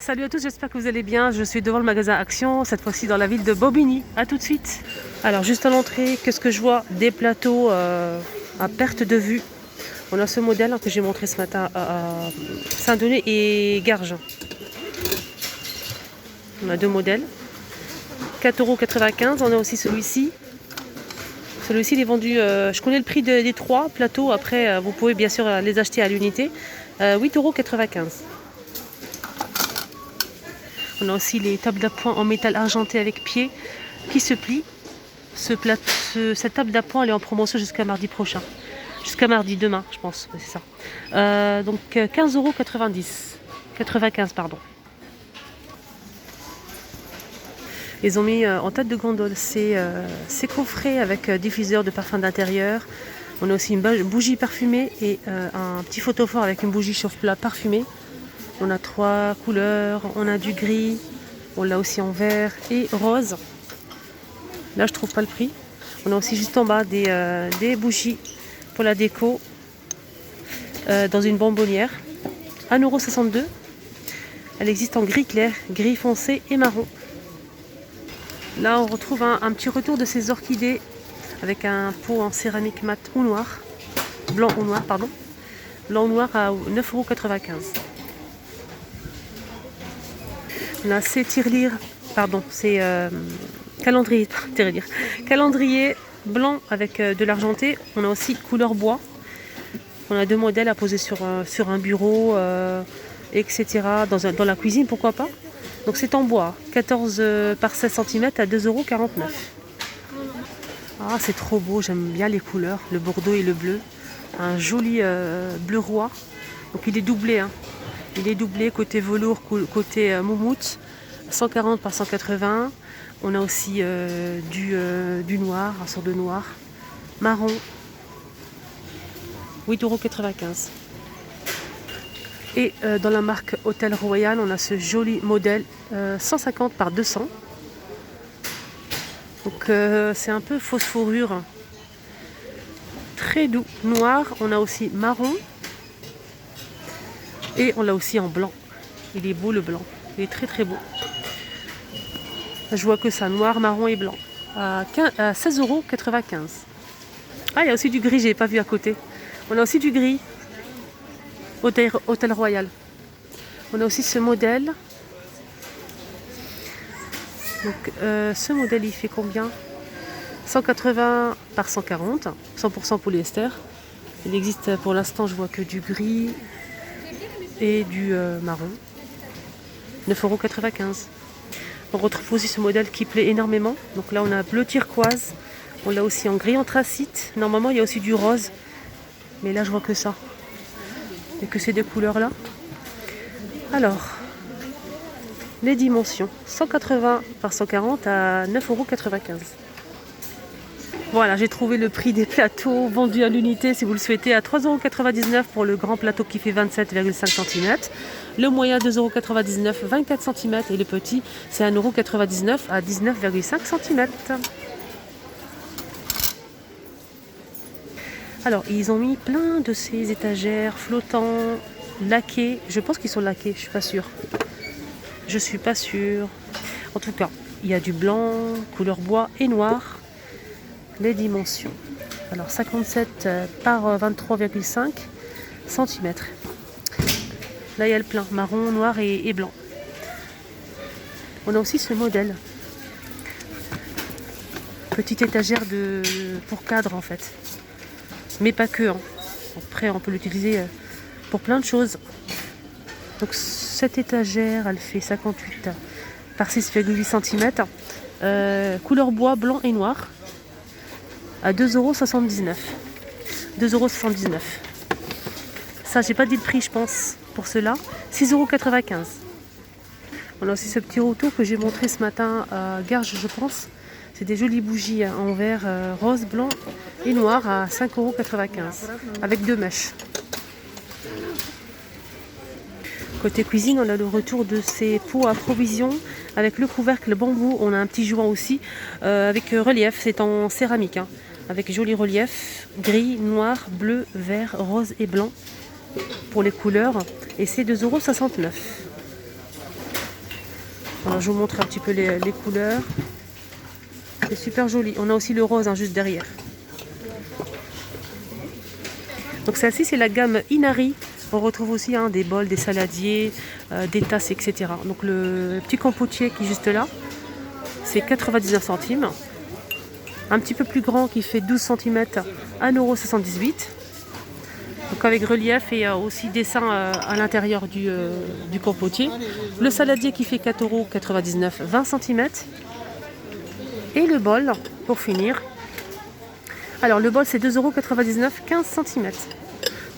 Salut à tous, j'espère que vous allez bien. Je suis devant le magasin Action, cette fois-ci dans la ville de Bobigny. A tout de suite. Alors juste à l'entrée, qu'est-ce que je vois? Des plateaux à perte de vue. On a ce modèle que j'ai montré ce matin à Saint-Denis et Garges. On a deux modèles. 4,95 €. On a aussi celui-ci. Celui-ci, il est vendu, je connais le prix des trois plateaux. Après, vous pouvez bien sûr les acheter à l'unité. 8,95 €. On a aussi les tables d'appoint en métal argenté avec pied qui se plient. Cette table d'appoint elle est en promotion jusqu'à mardi prochain. Jusqu'à mardi, demain, je pense. Ouais, c'est ça. Donc 15,95 €. Pardon. Ils ont mis en tête de gondole ces coffrets avec diffuseur de parfum d'intérieur. On a aussi une bougie parfumée et un petit photophore avec une bougie chauffe-plat parfumée. On a trois couleurs, on a du gris, on l'a aussi en vert et rose. Là, je trouve pas le prix. On a aussi juste en bas des bougies pour la déco dans une bonbonnière. 1,62 €. Elle existe en gris clair, gris foncé et marron. Là, on retrouve un petit retour de ces orchidées avec un pot en céramique mat ou noir. Blanc ou noir, pardon. Blanc ou noir à 9,95 €. On a ces tirelires, pardon, c'est calendrier, tirelire. Calendrier blanc avec de l'argenté. On a aussi couleur bois. On a deux modèles à poser sur un bureau, etc. Dans la cuisine, pourquoi pas. Donc c'est en bois, 14 par 16 cm à 2,49 €. Ah, c'est trop beau, j'aime bien les couleurs, le bordeaux et le bleu. Un joli bleu roi. Donc il est doublé, hein. Il est doublé côté velours, côté moumoute, 140 par 180. On a aussi du noir, un sort de noir, marron, 8,95 €. Et dans la marque Hôtel Royal, on a ce joli modèle 150 par 200. Donc c'est un peu fausse fourrure, très doux, noir. On a aussi marron. Et on l'a aussi en blanc. Il est beau le blanc. Il est très très beau. Je vois que ça, noir, marron et blanc. À 16,95 €. Ah, il y a aussi du gris, j'ai pas vu à côté. On a aussi du gris. Hôtel Royal. On a aussi ce modèle. Donc ce modèle il fait combien? 180 par 140. 100% polyester. Il existe pour l'instant, je vois que du gris et du marron. 9,95 €. On retrouve aussi ce modèle qui plaît énormément. Donc là on a bleu turquoise. On l'a aussi en gris anthracite. Normalement il y a aussi du rose. Mais là je vois que ça. Et que ces deux couleurs là. Alors, les dimensions. 180 par 140 à 9,95 €. Voilà, j'ai trouvé le prix des plateaux vendus à l'unité si vous le souhaitez à 3,99 € pour le grand plateau qui fait 27,5 cm. Le moyen 2,99 €, 24 cm et le petit c'est 1,99 € à 19,5 cm. Alors ils ont mis plein de ces étagères flottants, laqués. Je pense qu'ils sont laqués, je suis pas sûre. Je suis pas sûre. En tout cas, il y a du blanc, couleur bois et noir. Les dimensions. Alors 57 par 23,5 cm. Là il y a le plein, marron, noir et blanc. On a aussi ce modèle. Petite étagère pour cadre en fait. Mais pas que. Hein. Après on peut l'utiliser pour plein de choses. Donc cette étagère elle fait 58 par 6,8 cm. Couleur bois, blanc et noir. À 2,79 €. 2,79 €. Ça, j'ai pas dit le prix, je pense, pour cela. 6,95 €. On a aussi ce petit retour que j'ai montré ce matin à Garges, je pense. C'est des jolies bougies en verre rose, blanc et noir à 5,95 € avec deux mèches. Côté cuisine, on a le retour de ces pots à provisions avec le couvercle bambou. On a un petit joint aussi avec relief. C'est en céramique, hein, avec joli relief gris, noir, bleu, vert, rose et blanc pour les couleurs. Et c'est 2,69 €. Alors je vous montre un petit peu les couleurs. C'est super joli. On a aussi le rose juste derrière. Donc celle-ci c'est la gamme Inari. On retrouve aussi des bols, des saladiers, des tasses, etc. Donc le petit compotier qui est juste là, c'est 99 centimes. Un petit peu plus grand qui fait 12 cm, 1,78 €. Donc avec relief et aussi dessin à l'intérieur du compotier. Le saladier qui fait 4,99 €, 20 cm. Et le bol, pour finir. Alors le bol c'est 2,99 €, 15 cm.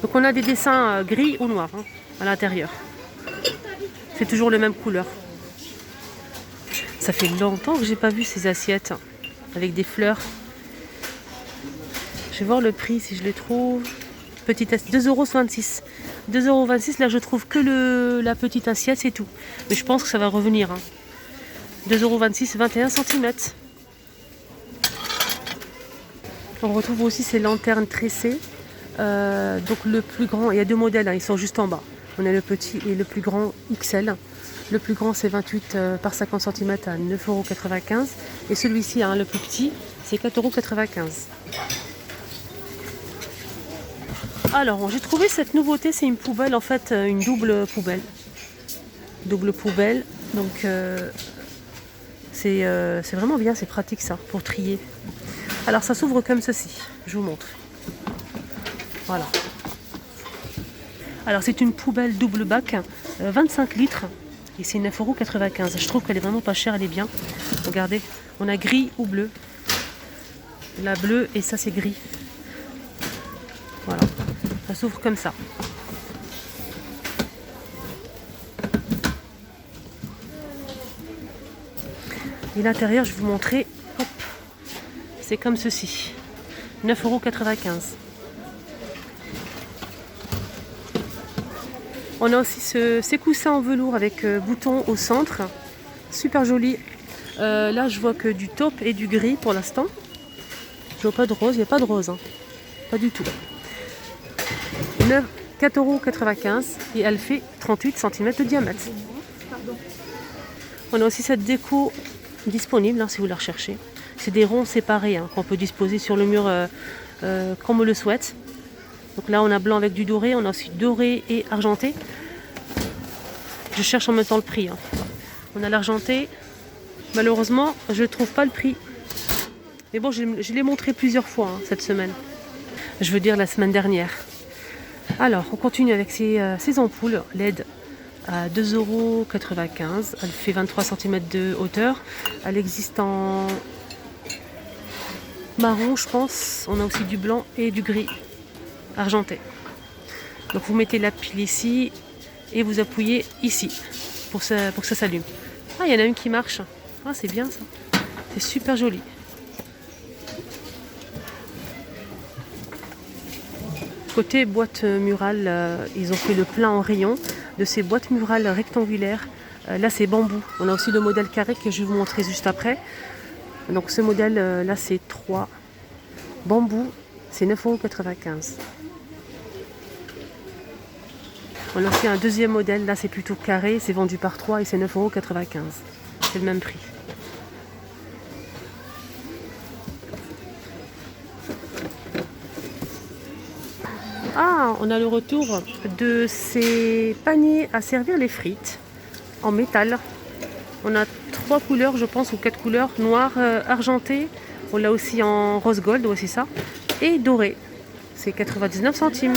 Donc on a des dessins gris ou noirs à l'intérieur. C'est toujours la même couleur. Ça fait longtemps que j'ai pas vu ces assiettes avec des fleurs. Je vais voir le prix si je les trouve. Petite assiette, 2,26 €. 2,26 €, là je trouve que la petite assiette, c'est tout. Mais je pense que ça va revenir. 2,26 €, 21 cm. On retrouve aussi ces lanternes tressées. Donc le plus grand, il y a deux modèles, ils sont juste en bas. On a le petit et le plus grand XL. Le plus grand c'est 28 par 50 cm à 9,95 €. Et celui-ci, le plus petit, c'est 4,95 €. Alors j'ai trouvé cette nouveauté, c'est une poubelle, en fait une double poubelle. Double poubelle, donc c'est vraiment bien, c'est pratique ça, pour trier. Alors ça s'ouvre comme ceci, je vous montre. Voilà. Alors c'est une poubelle double bac, 25 litres, et c'est 9,95 €. Je trouve qu'elle est vraiment pas chère, elle est bien. Regardez, on a gris ou bleu. La bleue et ça c'est gris. Voilà, ça s'ouvre comme ça. Et l'intérieur, je vais vous montrer. Hop. C'est comme ceci, 9,95 €. On a aussi ces coussins en velours avec boutons au centre, super joli. Là je vois que du taupe et du gris pour l'instant. Je vois pas de rose, il n'y a pas de rose, pas du tout. 4,95 € et elle fait 38 cm de diamètre. On a aussi cette déco disponible si vous la recherchez. C'est des ronds séparés qu'on peut disposer sur le mur comme on le souhaite. Donc là on a blanc avec du doré, on a aussi doré et argenté. Je cherche en même temps le prix. On a l'argenté. Malheureusement je ne trouve pas le prix. Mais bon, je l'ai montré plusieurs fois cette semaine. Je veux dire la semaine dernière. Alors on continue avec ces ampoules LED à 2,95 €. Elle fait 23 cm de hauteur. Elle existe en marron je pense. On a aussi du blanc et du gris argenté. Donc vous mettez la pile ici et vous appuyez ici pour que ça s'allume. Ah, il y en a une qui marche. Ah, c'est bien ça. C'est super joli. Côté boîte murale, ils ont fait le plein en rayon de ces boîtes murales rectangulaires. Là c'est bambou. On a aussi le modèle carré que je vais vous montrer juste après. Donc ce modèle là c'est 3 bambou, c'est 9,95 €. On a aussi un deuxième modèle, là c'est plutôt carré, c'est vendu par 3 et c'est 9,95 €. C'est le même prix. Ah, on a le retour de ces paniers à servir les frites en métal. On a 3 couleurs, je pense, ou 4 couleurs, noir, argenté. On l'a aussi en rose gold, voici ça, et doré. C'est 99 centimes.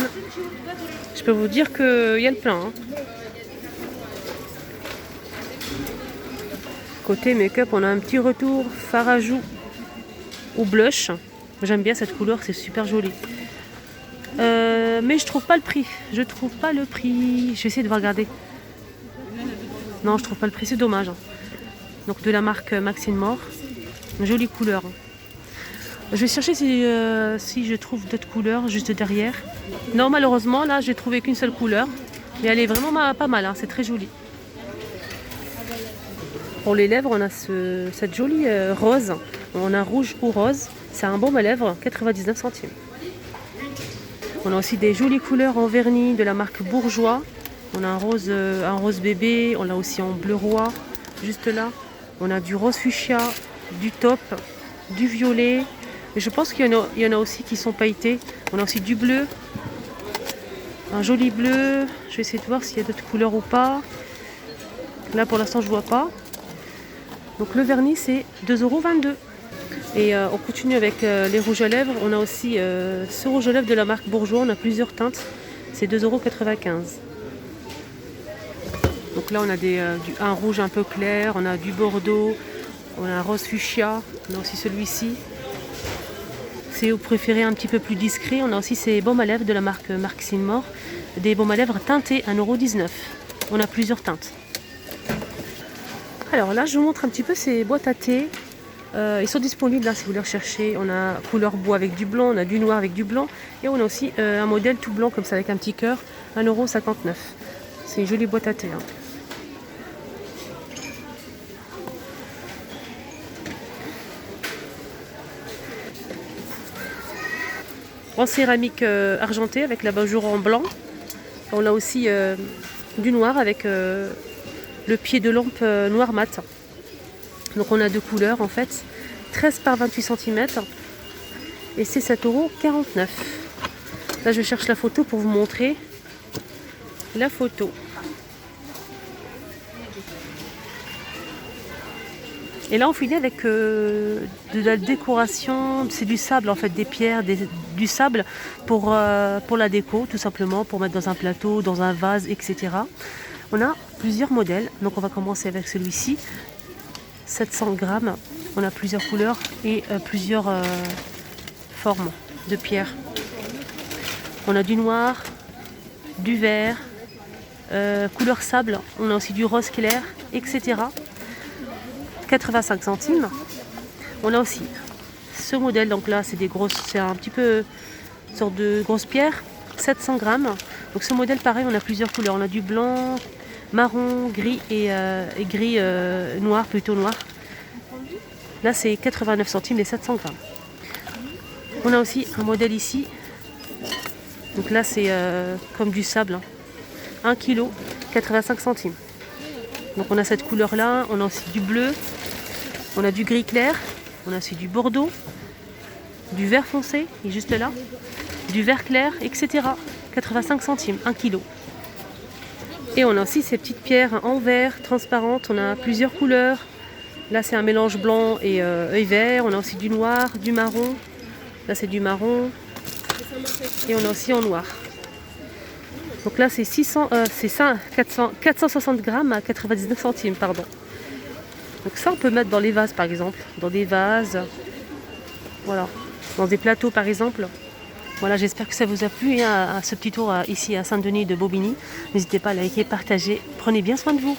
Je peux vous dire qu'il y a le plein. Côté make-up, on a un petit retour fard à joues ou blush. J'aime bien cette couleur, c'est super joli. Mais je trouve pas le prix. Je trouve pas le prix. Je vais essayer de regarder. Non, je trouve pas le prix, c'est dommage. Donc de la marque Maxine Mort. Une jolie couleur. Je vais chercher si je trouve d'autres couleurs juste derrière. Non, malheureusement, là, j'ai trouvé qu'une seule couleur. Mais elle est vraiment pas mal, c'est très joli. Pour les lèvres, on a cette jolie rose. On a rouge ou rose. C'est un baume à lèvres, 99 centimes. On a aussi des jolies couleurs en vernis de la marque Bourjois. On a un rose bébé, on l'a aussi en bleu roi. juste là. On a du rose fuchsia, du taupe, du violet. Et je pense qu'il y en a aussi qui sont pailletés. On a aussi du bleu, un joli bleu. Je vais essayer de voir s'il y a d'autres couleurs ou pas. Là pour l'instant je vois pas. Donc le vernis c'est 2,22 €. Et on continue avec les rouges à lèvres. On a aussi ce rouge à lèvres de la marque Bourjois. On a plusieurs teintes. C'est 2,95 €. Donc là on a un rouge un peu clair. On a du bordeaux. On a un rose fuchsia. On a aussi celui-ci. Si vous préférez un petit peu plus discret, on a aussi ces baumes à lèvres de la marque Maximor. Des baumes à lèvres teintés à 1,19 €. On a plusieurs teintes. Alors là je vous montre un petit peu ces boîtes à thé. Ils sont disponibles là si vous les recherchez. On a couleur bois avec du blanc, on a du noir avec du blanc. Et on a aussi un modèle tout blanc comme ça avec un petit cœur, 1,59 €. C'est une jolie boîte à thé. En céramique argentée avec l'abat-jour en blanc. On a aussi du noir avec le pied de lampe noir mat. Donc on a deux couleurs en fait, 13 par 28 cm et c'est 7,49 €. Là je cherche la photo pour vous montrer la photo. Et là on finit avec de la décoration, c'est du sable en fait, des pierres, du sable pour la déco tout simplement, pour mettre dans un plateau, dans un vase, etc. On a plusieurs modèles, donc on va commencer avec celui-ci. 700 grammes, on a plusieurs couleurs et plusieurs formes de pierres. On a du noir, du vert, couleur sable, on a aussi du rose clair, etc. 85 centimes. On a aussi ce modèle, donc là c'est c'est un petit peu une sorte de grosse pierre, 700 grammes. Donc ce modèle pareil, on a plusieurs couleurs, on a du blanc, marron, gris et gris noir, plutôt noir. Là c'est 89 centimes les 700 grammes. On a aussi un modèle ici. Donc là c'est comme du sable, 1 kg, 85 centimes. Donc on a cette couleur là, on a aussi du bleu, on a du gris clair, on a aussi du bordeaux, du vert foncé, et juste là, du vert clair, etc. 85 centimes, 1 kg. Et on a aussi ces petites pierres en verre, transparentes, on a plusieurs couleurs. Là c'est un mélange blanc et vert, on a aussi du noir, du marron. Là c'est du marron. Et on a aussi en noir. Donc là c'est 460 grammes à 99 centimes, pardon. Donc ça on peut mettre dans les vases par exemple, dans des vases, voilà, dans des plateaux par exemple. Voilà, j'espère que ça vous a plu à ce petit tour ici à Saint-Denis de Bobigny. N'hésitez pas à liker, partager, prenez bien soin de vous.